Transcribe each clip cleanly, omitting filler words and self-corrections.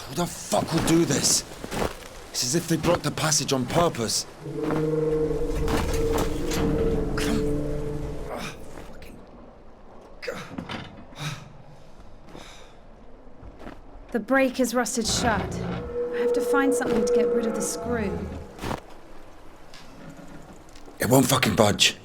Who the fuck would do this? It's as if they blocked the passage on purpose. The brake is rusted shut. I have to find something to get rid of the screw. It won't fucking budge.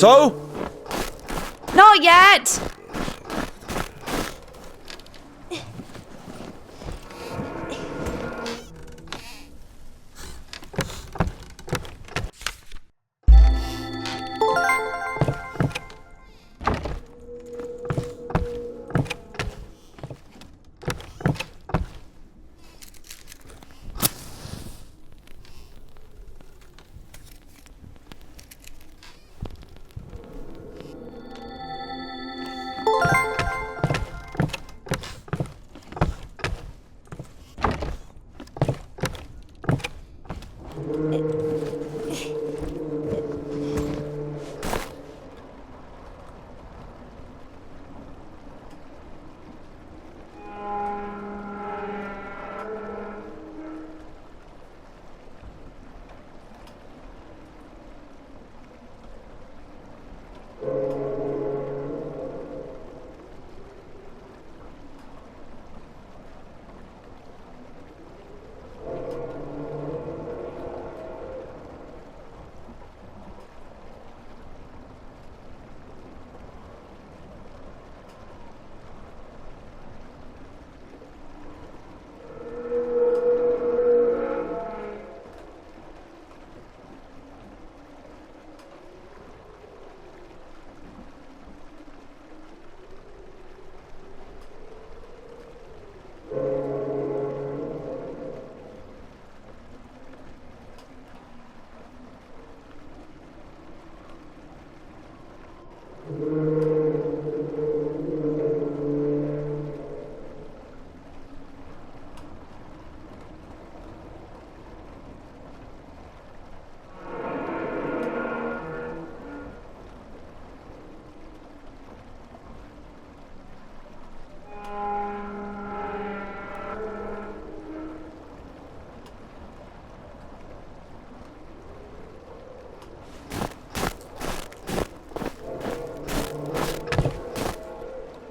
So? Not yet!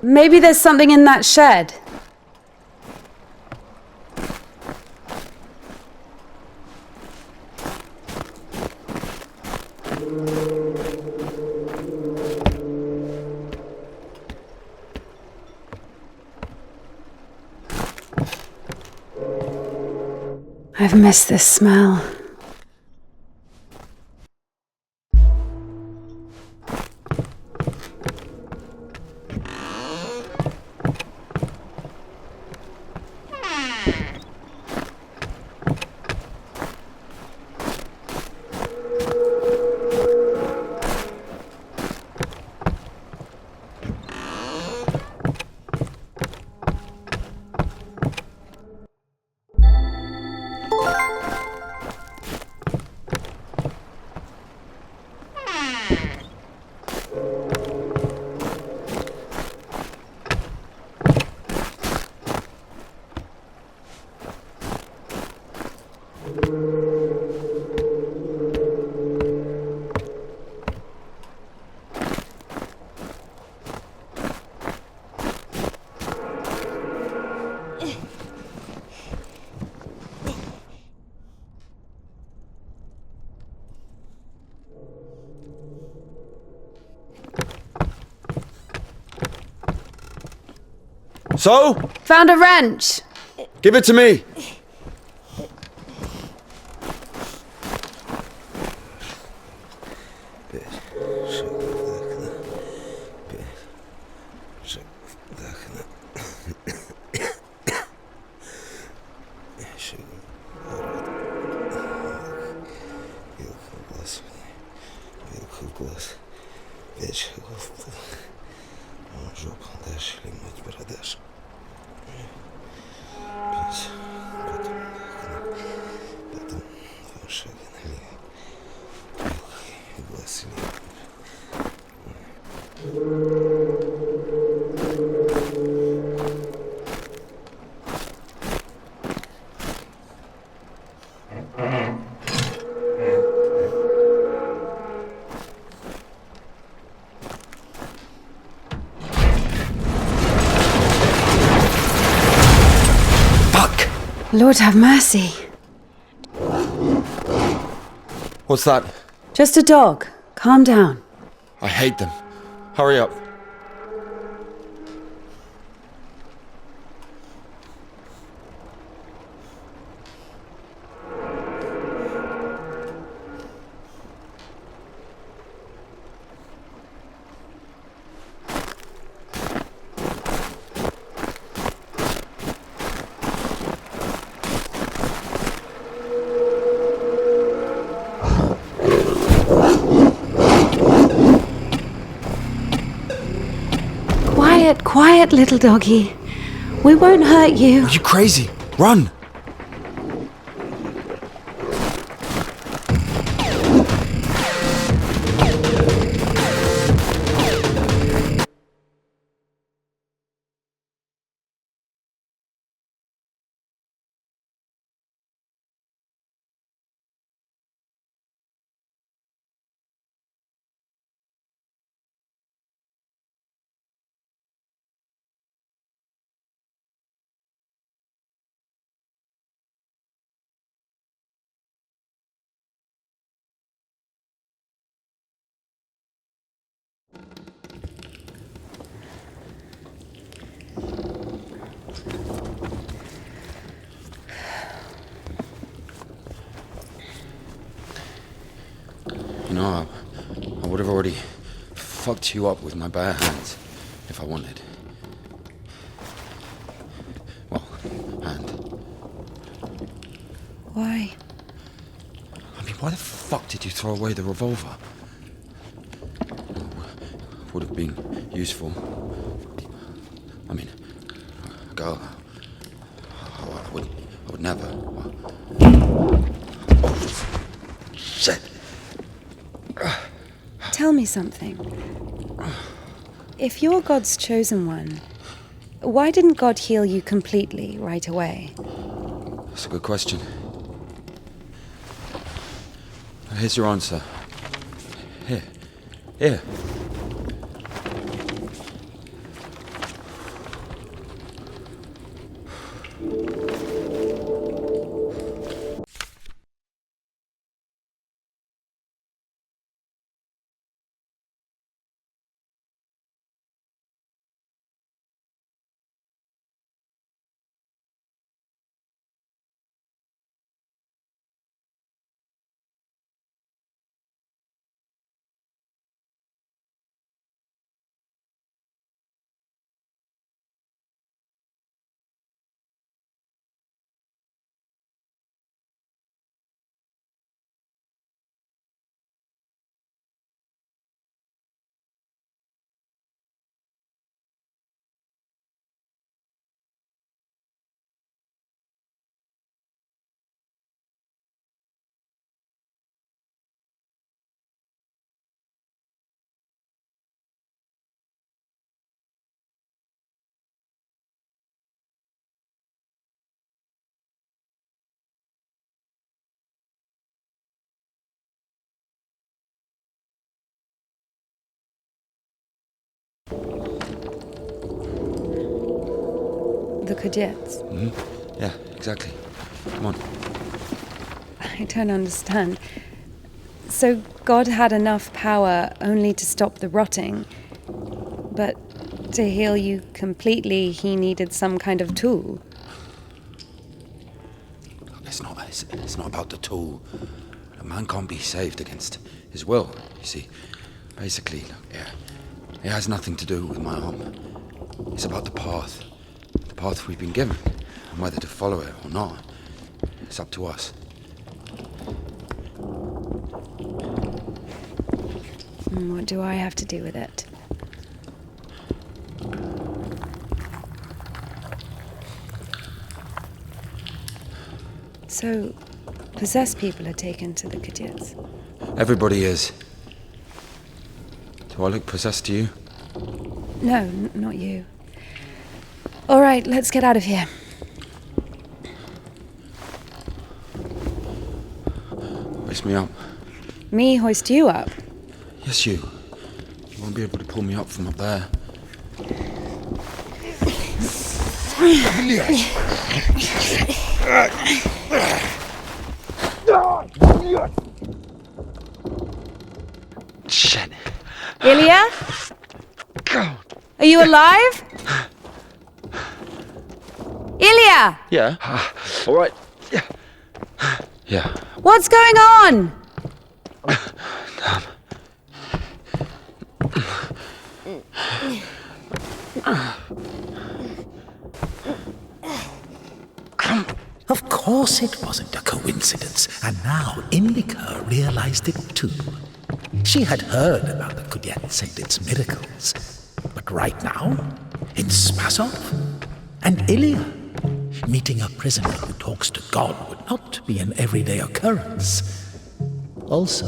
Maybe there's something in that shed. I've missed this smell. So? Found a wrench. Give it to me. Lord have mercy. What's that? Just a dog. Calm down. I hate them. Hurry up. Quiet, little doggy. We won't hurt you. Are you crazy? Run! You know, I would have already fucked you up with my bare hands if I wanted. Well, hand. Why? I mean, why the fuck did you throw away the revolver? Would have been useful. I mean, a girl. I would never. Oh, shit. Tell me something. If you're God's chosen one, why didn't God heal you completely right away? That's a good question. Here's your answer. Here. The Kudets. Mm-hmm. Yeah, exactly. Come on. I don't understand. So God had enough power only to stop the rotting, but to heal you completely, he needed some kind of tool. It's not about the tool. A man can't be saved against his will, you see. Basically, it has nothing to do with my arm. It's about the path we've been given, and whether to follow it or not. It's up to us. What do I have to do with it? So, possessed people are taken to the Kudets. Everybody is. Do I look possessed to you? No, not you. All right, let's get out of here. Hoist me up. Me hoist you up? Yes, you. You won't be able to pull me up from up there. Shit. Ilya? God. Are you alive? Ilya! Yeah. All right. Yeah. Yeah. What's going on? Of course it wasn't a coincidence, and now Indika realized it too. She had heard about the Kudyets and its miracles, but right now, in Spasov, and Ilya, meeting a prisoner who talks to God would not be an everyday occurrence. Also,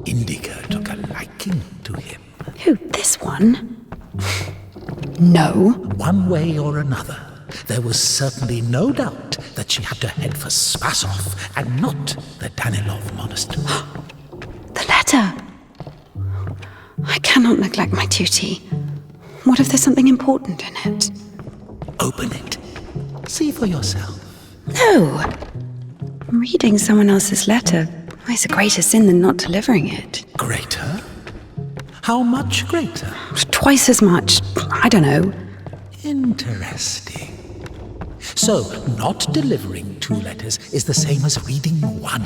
Indika took a liking to him. Who, this one? No. One way or another, there was certainly no doubt that she had to head for Spasov and not the Danilov monastery. The letter. I cannot neglect my duty. What if there's something important in it? Open it. See for yourself. No. Reading someone else's letter is a greater sin than not delivering it. Greater? How much greater? Twice as much. I don't know. Interesting. So, not delivering 2 letters is the same as reading 1.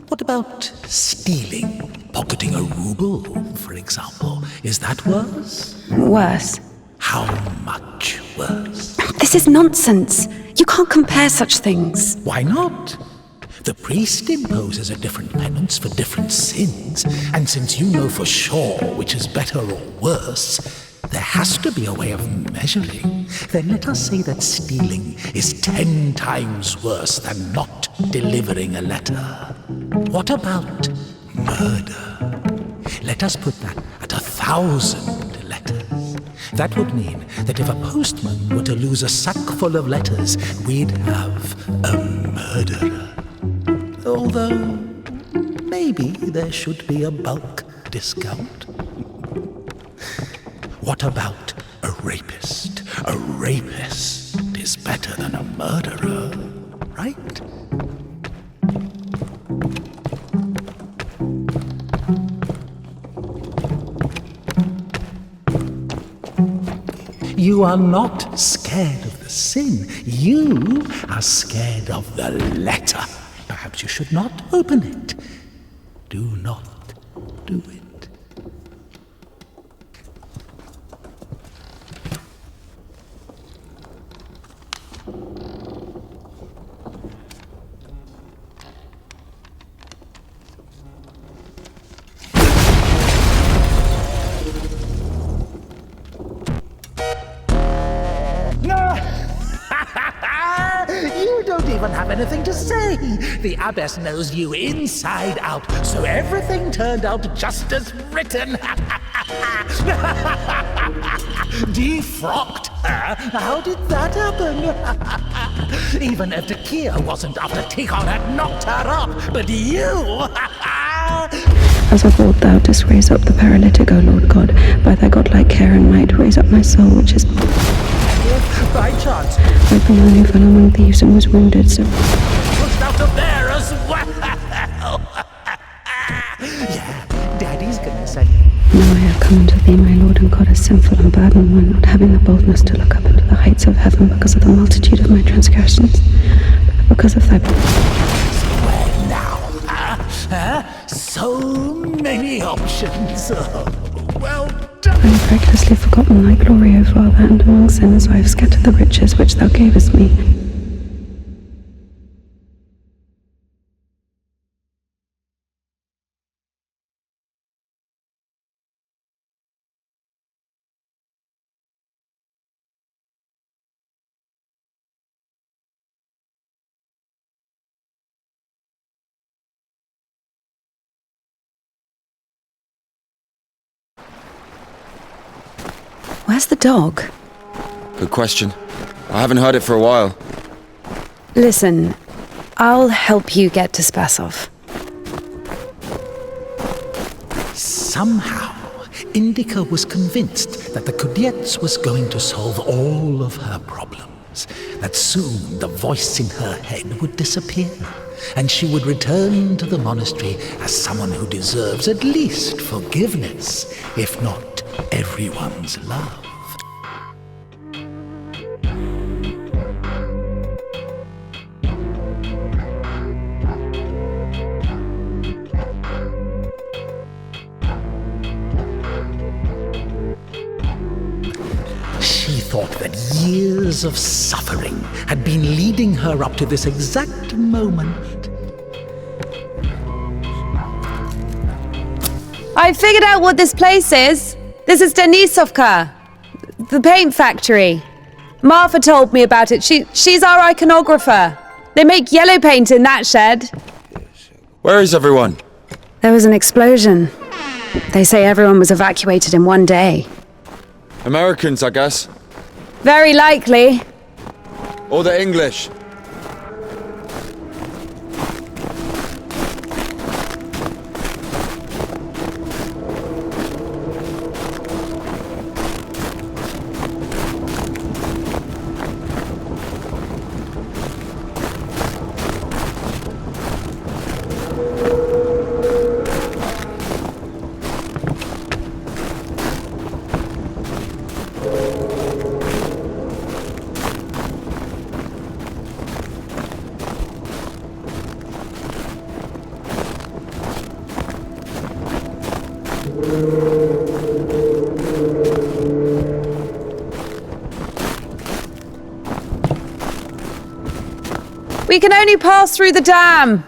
What about stealing? Pocketing a ruble, for example. Is that worse? Worse. How much worse? This is nonsense. You can't compare such things. Why not? The priest imposes a different penance for different sins, and since you know for sure which is better or worse, there has to be a way of measuring. Then let us say that stealing is 10 times worse than not delivering a letter. What about murder? Let us put that at 1,000 letters. That would mean that if a postman were to lose a sack full of letters, we'd have a murderer. Although, maybe there should be a bulk discount. What about a rapist? A rapist is better than a murderer, right? You are not scared of the sin. You are scared of the letter. Perhaps you should not open it. Do not do it. You don't even have anything to say. The abbess knows you inside out, so everything turned out just as written. Defrocked her? How did that happen? Even if Evdokia wasn't after Tikhon had knocked her up, but you... As of old thou dost raise up the paralytic, O Lord God, by thy godlike care and might raise up my soul, which is... If by chance... like the man who fell among thieves and was wounded, so... pushed out of there as well. Yeah, Daddy's gonna say... Now I have come unto thee, my Lord and God, a sinful and burdened one, not having the boldness to look up into the heights of heaven because of the multitude of my transgressions, but because of thy... Where now? So many options. Oh, well done. I have recklessly forgotten thy glory, O Father, and among sinners I have scattered the riches which thou gavest me. Where's the dog? Good question. I haven't heard it for a while. Listen, I'll help you get to Spasov. Somehow, Indika was convinced that the Kudyets was going to solve all of her problems. that soon the voice in her head would disappear, and she would return to the monastery as someone who deserves at least forgiveness, if not everyone's love. She thought that years of suffering had been leading her up to this exact moment. I figured out what this place is. This is Denisovka, the paint factory. Martha told me about it. She's our iconographer. They make yellow paint in that shed. Where is everyone? There was an explosion. They say everyone was evacuated in one day. Americans, I guess. Very likely. Or the English. We can only pass through the dam.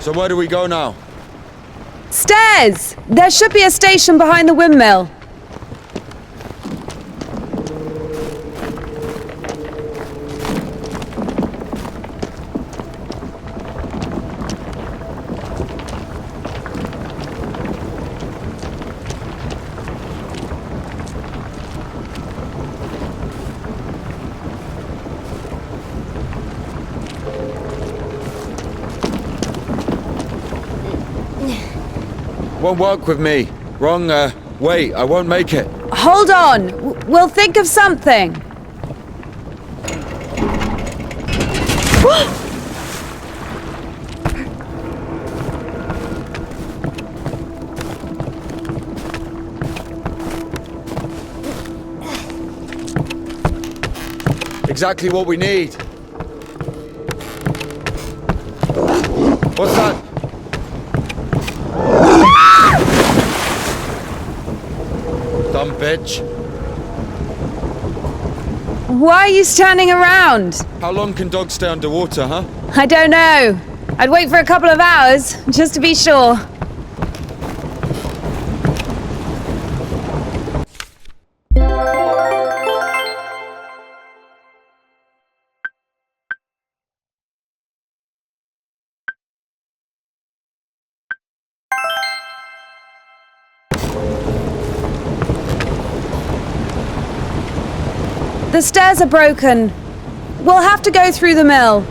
So where do we go now? Stairs! There should be a station behind the windmill. Won't work with me. Wrong, way. I won't make it. Hold on! We'll think of something. Exactly what we need. What's that? Dumb bitch. Why are you standing around? How long can dogs stay underwater, huh? I don't know. I'd wait for a couple of hours, just to be sure. The stairs are broken. We'll have to go through the mill.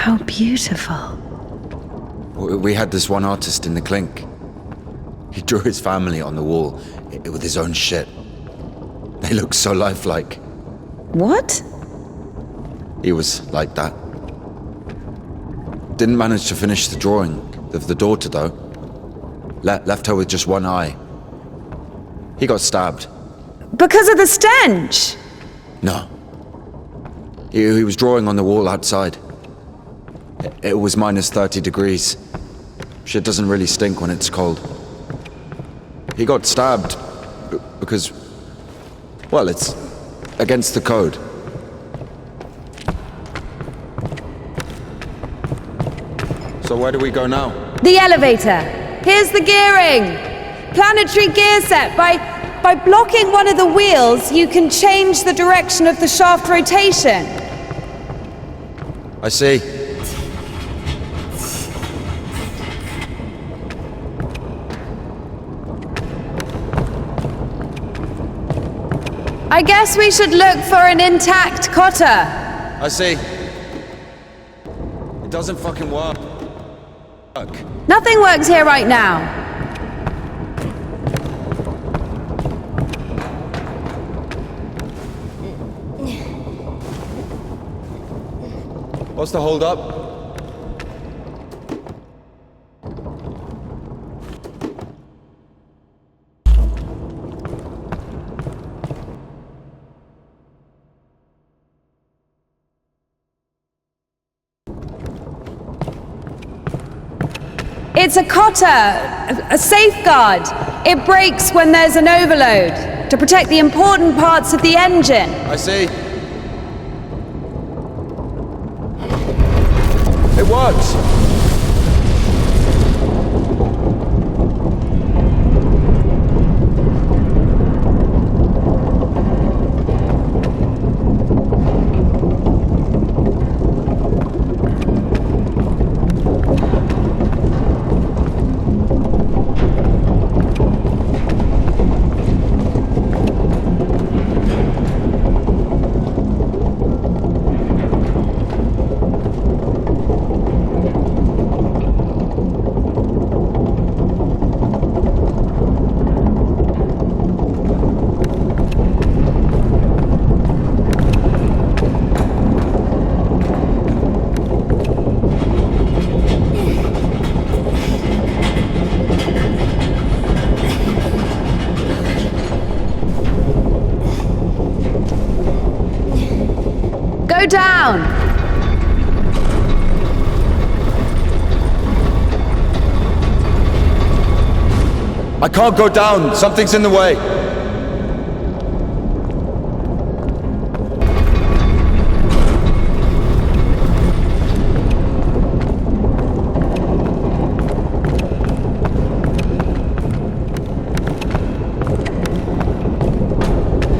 How beautiful. We had this one artist in the clink. He drew his family on the wall with his own shit. They look so lifelike. What? He was like that. Didn't manage to finish the drawing of the daughter, though. Left her with just one eye. He got stabbed. Because of the stench? No. He was drawing on the wall outside. It was minus 30 degrees. Shit doesn't really stink when it's cold. He got stabbed because, well, it's against the code. So where do we go now? The elevator. Here's the gearing. Planetary gear set. By blocking one of the wheels, you can change the direction of the shaft rotation. I see. I guess we should look for an intact cotter. I see. It doesn't fucking work. Nothing works here right now. What's the hold up? It's a cotter, a safeguard. It breaks when there's an overload to protect the important parts of the engine. I see. It works! Go down! I can't go down. Something's in the way.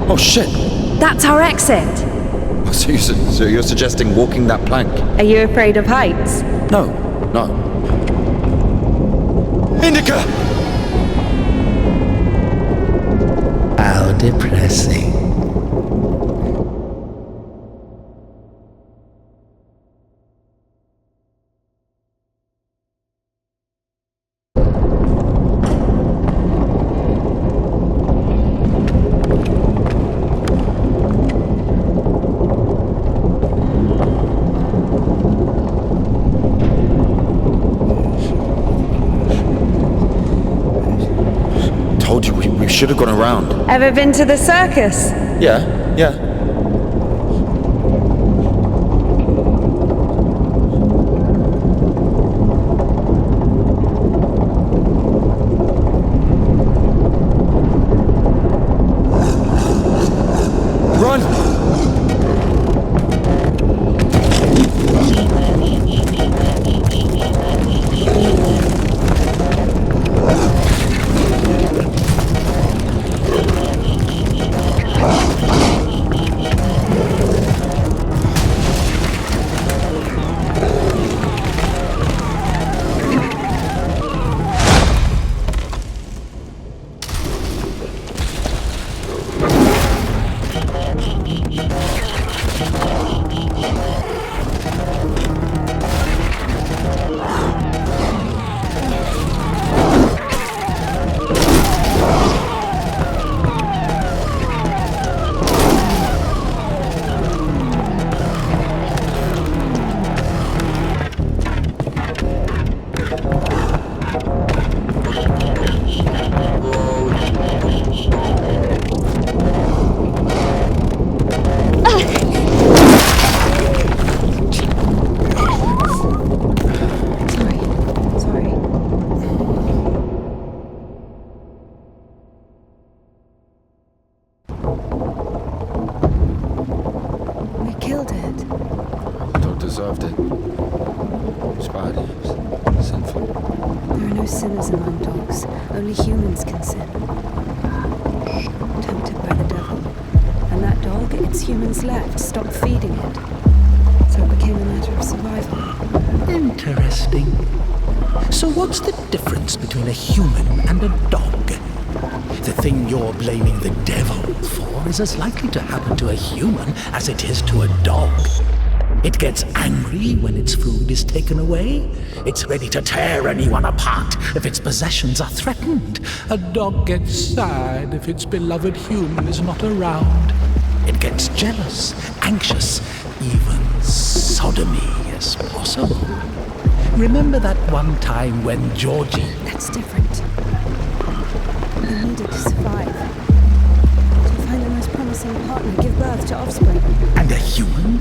Oh shit! That's our exit. So you're suggesting walking that plank? Are you afraid of heights? No. Indika! How depressing. Told you we should have gone around. Ever been to the circus? Yeah. Run! killed it. The dog deserved it. It's bad. It's sinful. There are no sinners among dogs. Only humans can sin. Tempted by the devil. And that dog, its humans left, stopped feeding it. So it became a matter of survival. Interesting. So what's the difference between a human and a dog? The thing you're blaming the devil for is as likely to happen to a human as it is to a dog. It gets angry when its food is taken away. It's ready to tear anyone apart if its possessions are threatened. A dog gets sad if its beloved human is not around. It gets jealous, anxious, even sodomy is possible. Remember that one time when Georgie... That's different. They needed to survive. To find the most promising partner, give birth to offspring. And a human?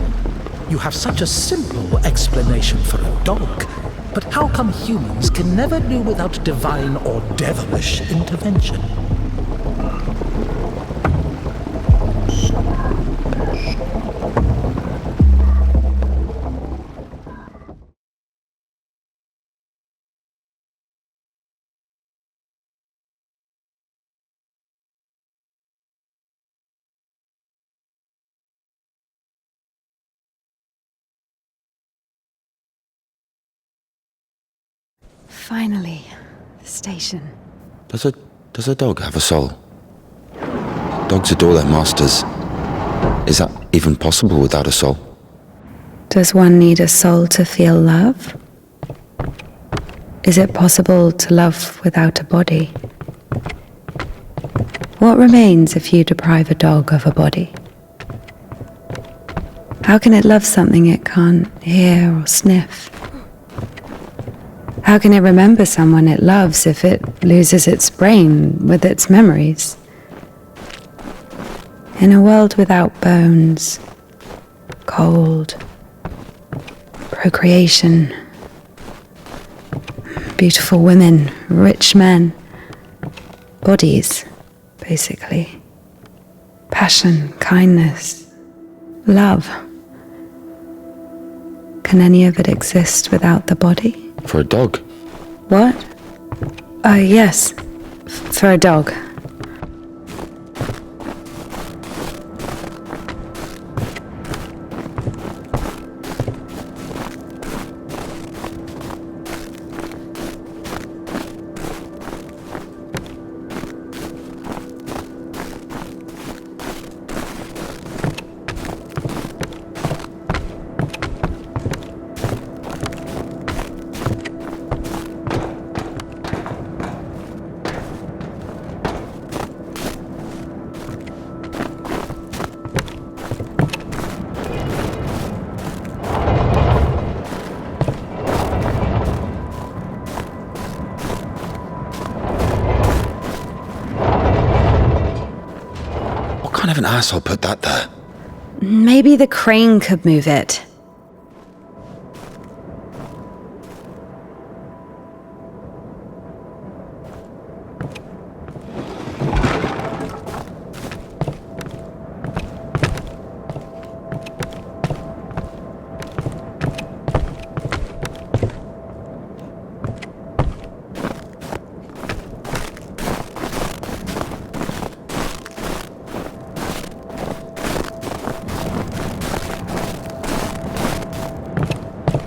You have such a simple explanation for a dog. But how come humans can never do without divine or devilish intervention? Finally, the station. Does a dog have a soul? Dogs adore their masters. Is that even possible without a soul? Does one need a soul to feel love? Is it possible to love without a body? What remains if you deprive a dog of a body? How can it love something it can't hear or sniff? How can it remember someone it loves if it loses its brain with its memories? In a world without bones, cold, procreation, beautiful women, rich men, bodies, basically, passion, kindness, love. Can any of it exist without the body? For a dog? What? Yes. For a dog. What kind of an asshole put that there? Maybe the crane could move it.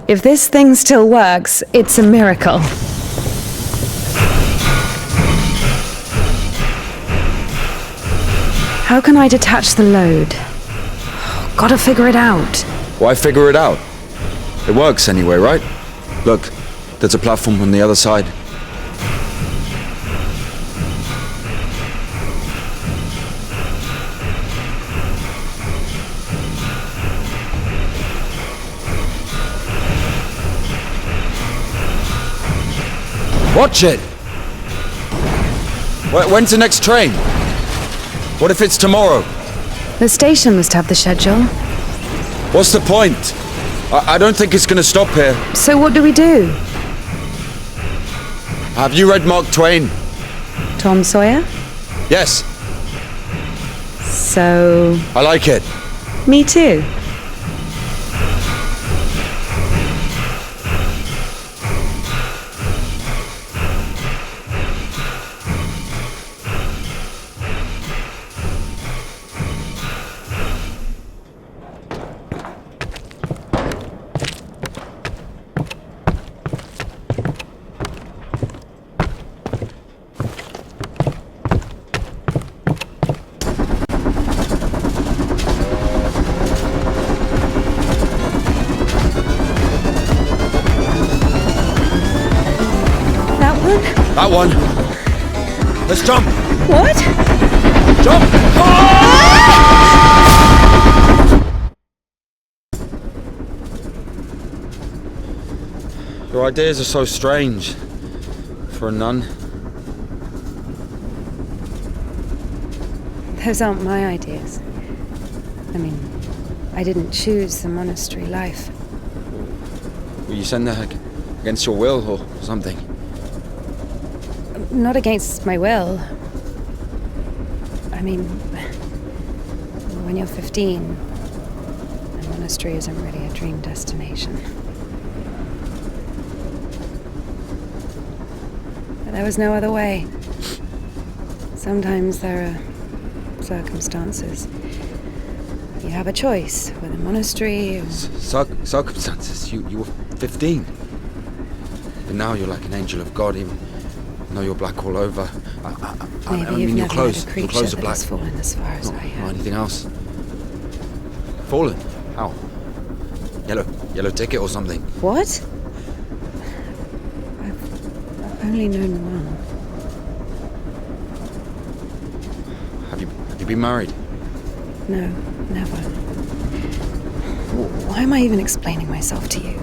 If this thing still works, it's a miracle. How can I detach the load? Gotta figure it out. Why figure it out? It works anyway, right? Look, there's a platform on the other side. Watch it! When's the next train? What if it's tomorrow? The station must have the schedule. What's the point? I don't think it's gonna stop here. So what do we do? Have you read Mark Twain? Tom Sawyer? Yes, So... I like it. me too. one? That one. Let's jump. What? Jump. Your ideas are so strange for a nun. Those aren't my ideas. I mean, I didn't choose the monastery life. Were you sent there against your will or something? Not against my will. I mean, when you're 15, a monastery isn't really a dream destination. But there was no other way. Sometimes there are circumstances. You have a choice with a monastery or... Circumstances? You were 15. But now you're like an angel of God, even though you're black all over. Maybe you've your never clothes, met a your creature clothes are that black. has fallen as far as I Or have. anything else? Fallen? How? Yellow ticket or something? What? I've only known one. Have you been married? No, never. Why am I even explaining myself to you?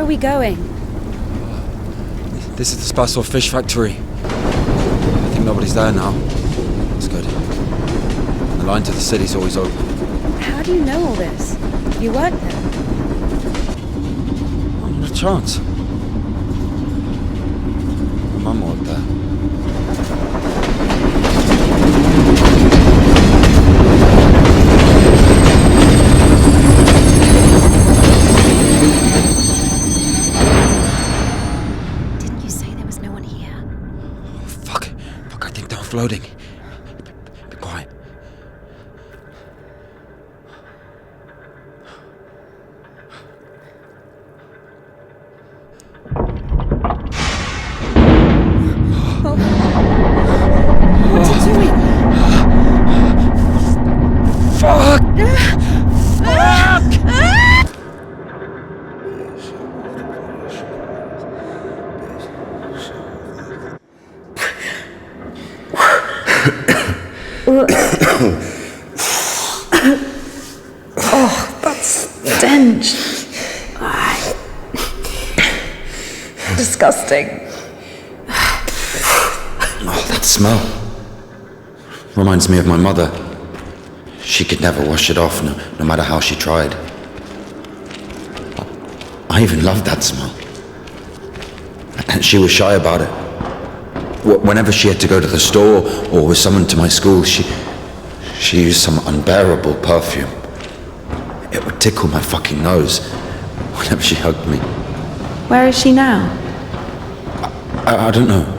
we going? This is the Spassor fish factory. I think nobody's there now. That's good. The line to the city's always open. How do you know all this? You work there? Oh, not a chance. My mum worked there. Didn't you say there was no one here? Oh, fuck, I think they're floating. Be quiet. What's he doing? Fuck! Oh, that stench. Disgusting. Oh, that smell. Reminds me of my mother. She could never wash it off, no matter how she tried. I even loved that smell. And she was shy about it. Whenever she had to go to the store or was summoned to my school, she used some unbearable perfume. It would tickle my fucking nose whenever she hugged me. Where is she now? I don't know.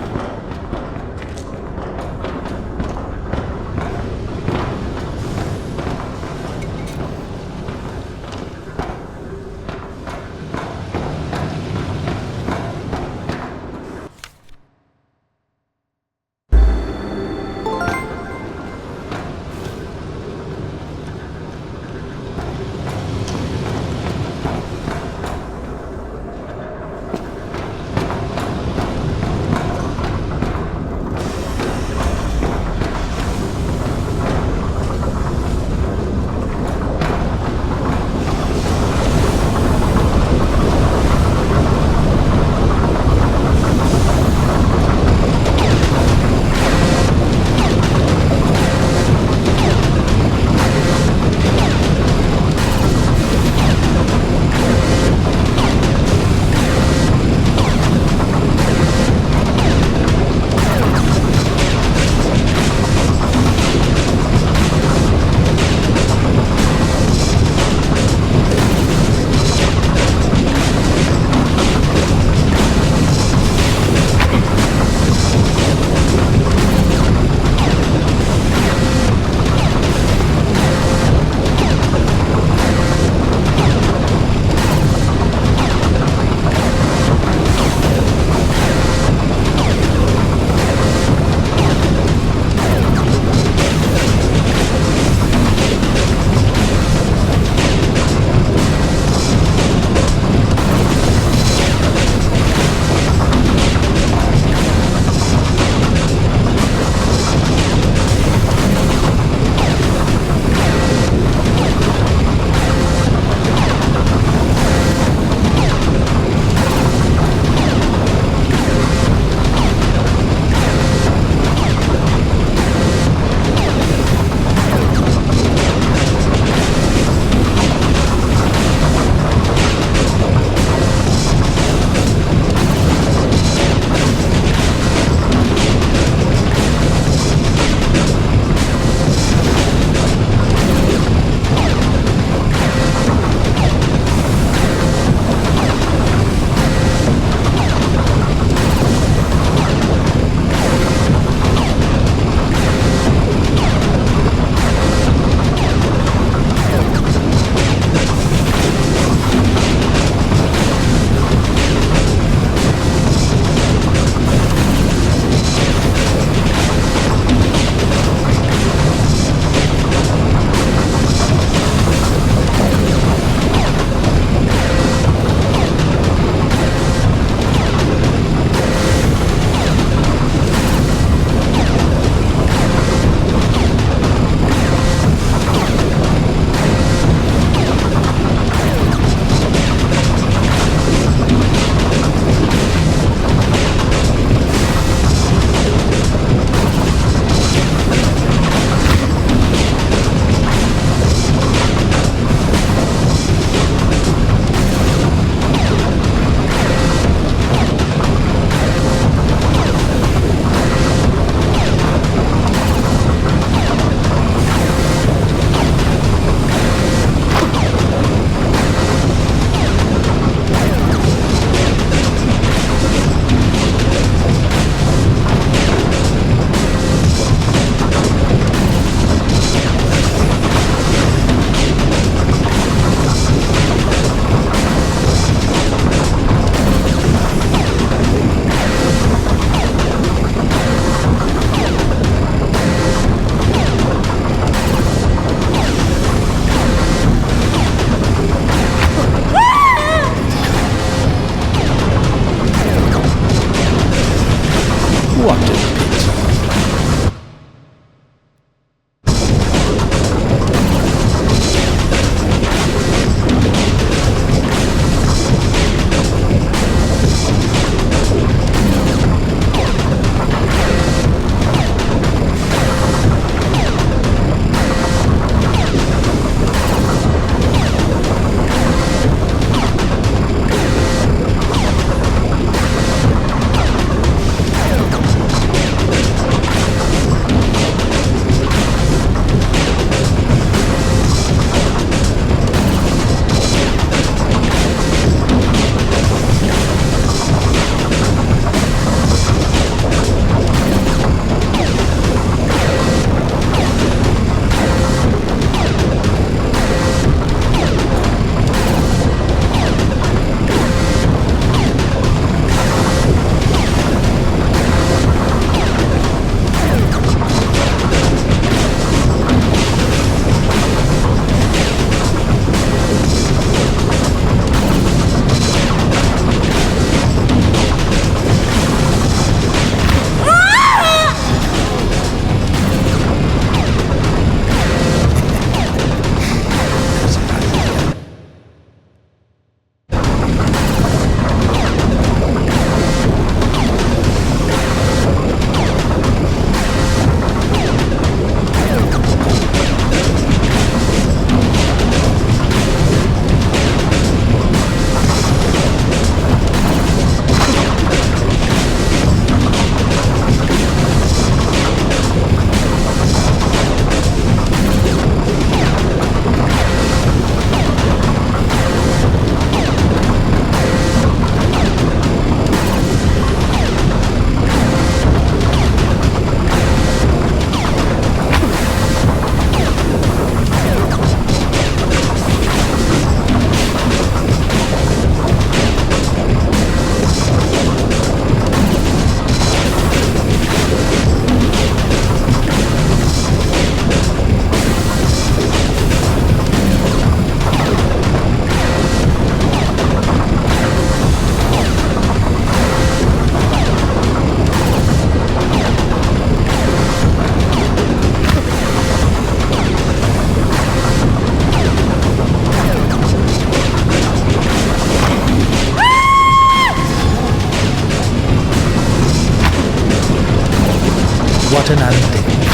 certain and dignified.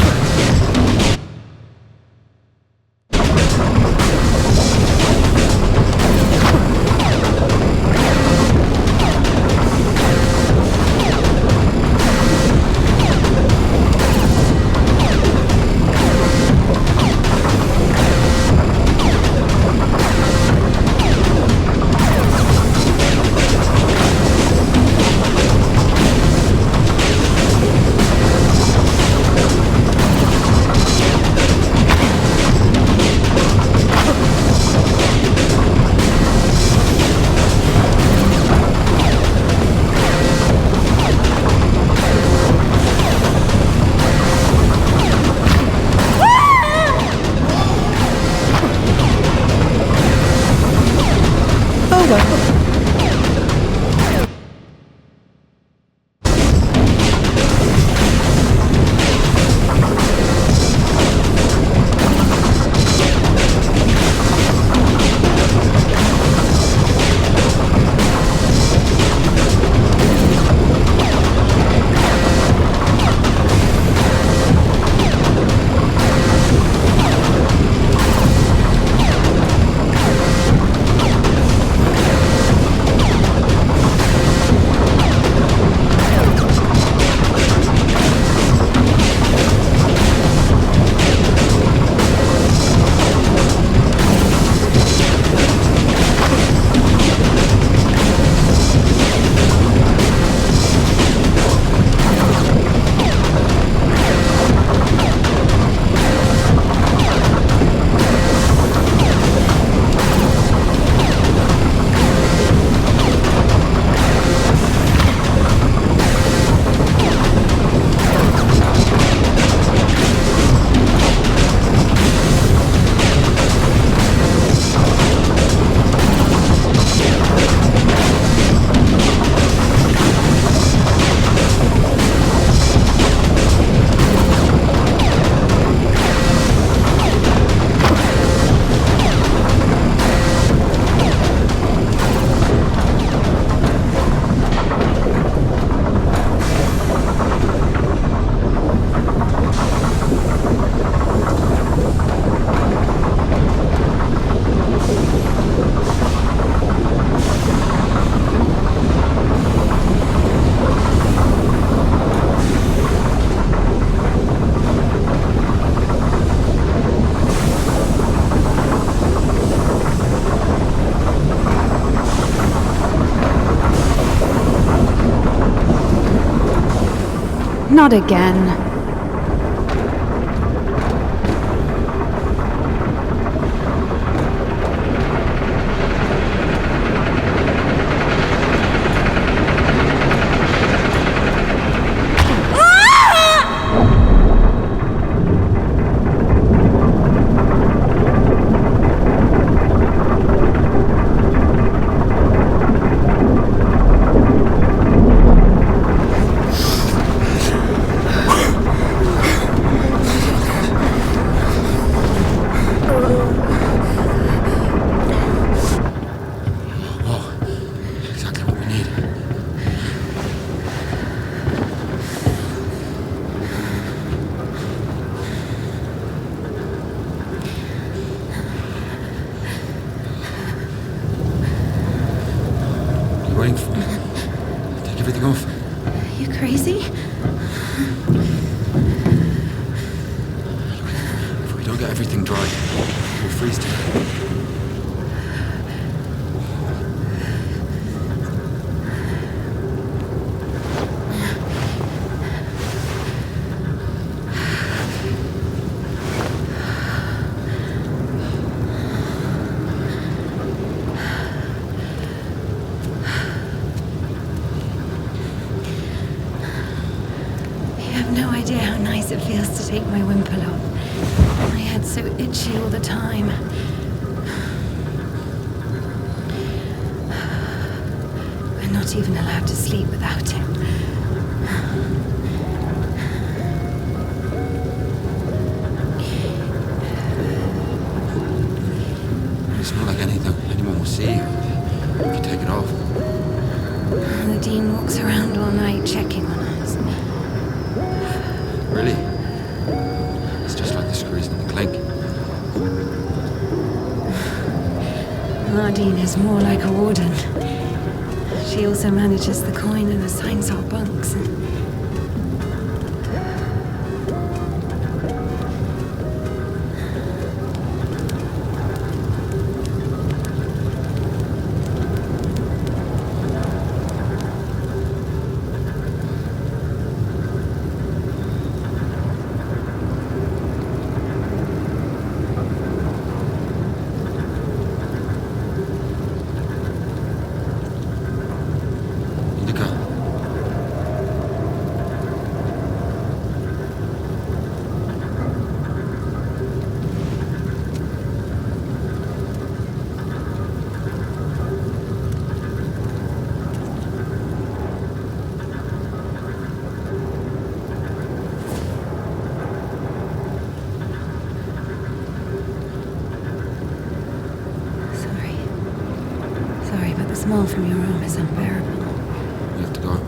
Not again. Waiting for me. Take everything off. You crazy? If we don't get everything dry, we'll freeze to death. No idea how nice it feels to take my wimple off. My head's so itchy all the time. We're not even allowed to sleep without it. It's not like anyone will see if you take it off. The Dean walks around all night checking on us. Really? Mardine is more like a warden. She also manages the coin and assigns our bunks. Indika. Sorry, but the smell from your arm is unbearable. You have to go.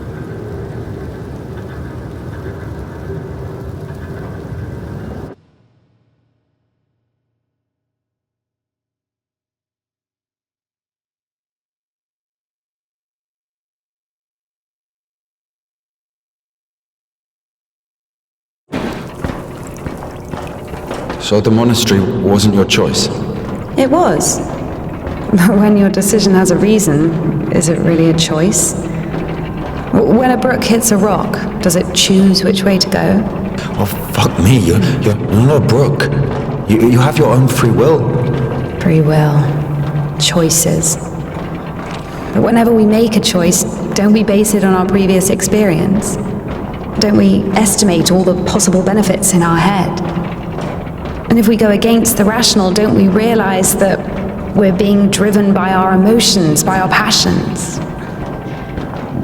So the monastery wasn't your choice? It was. But when your decision has a reason, is it really a choice? When a brook hits a rock, does it choose which way to go? Oh, fuck me. You're not a brook. You have your own free will. Free will. Choices. But whenever we make a choice, don't we base it on our previous experience? Don't we estimate all the possible benefits in our head? And if we go against the rational, don't we realize that we're being driven by our emotions, by our passions?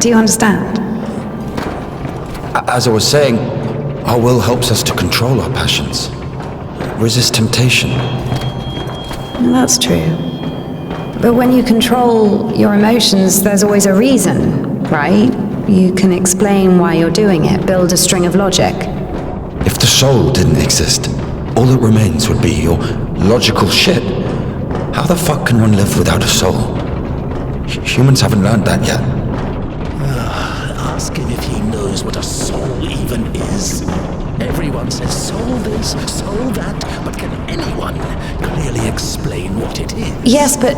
Do you understand? As I was saying, our will helps us to control our passions, resist temptation. Well, that's true. But when you control your emotions, there's always a reason, right? You can explain why you're doing it, build a string of logic. If the soul didn't exist, all that remains would be your logical shit. How the fuck can one live without a soul? Humans haven't learned that yet. Ask him if he knows what a soul even is. Everyone says soul this, soul that, but can anyone clearly explain what it is? Yes, but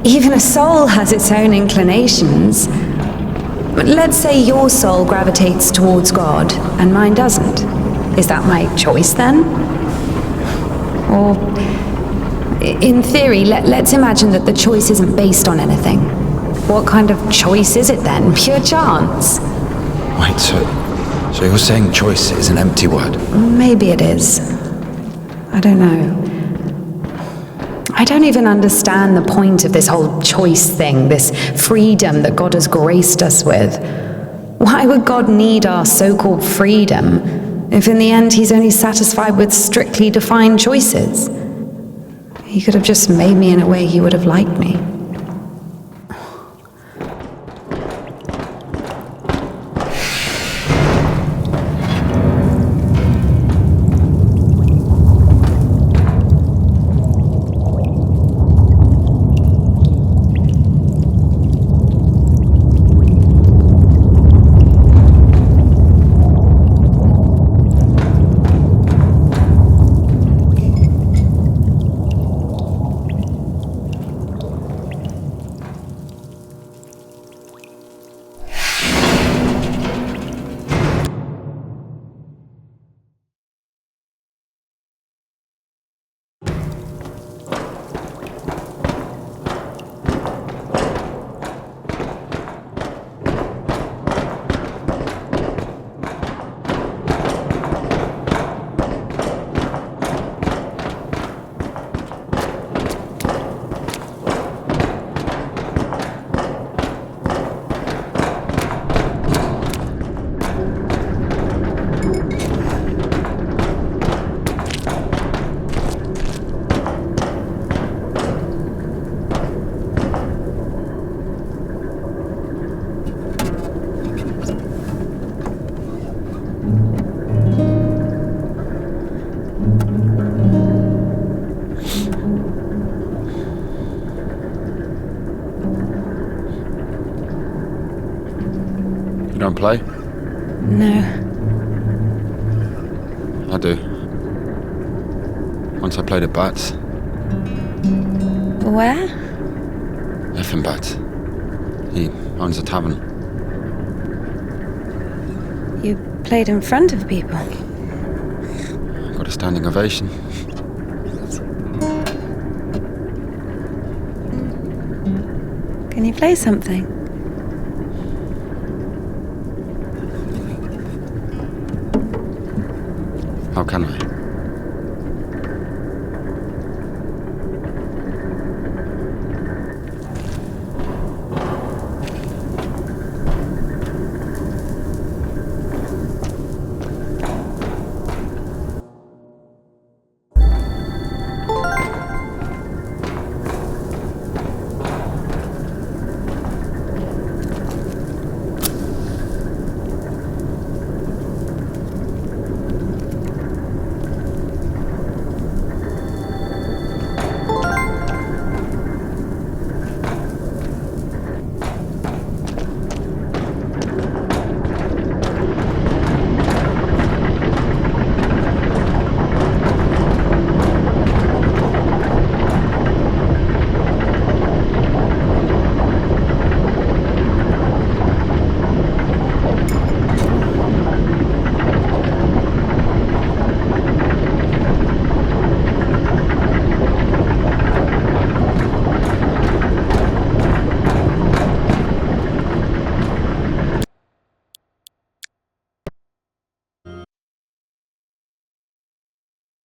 even a soul has its own inclinations. But let's say your soul gravitates towards God and mine doesn't. Is that my choice then? Or, in theory, let's imagine that the choice isn't based on anything. What kind of choice is it then? Pure chance? Wait, so you're saying choice is an empty word? Maybe it is. I don't know. I don't even understand the point of this whole choice thing, this freedom that God has graced us with. Why would God need our so-called freedom if in the end he's only satisfied with strictly defined choices? He could have just made me in a way he would have liked me. play? No. I do. Once I played at Bats. Where? Effing Bats. He owns a tavern. You played in front of people. Got a standing ovation. Can you play something? How can I?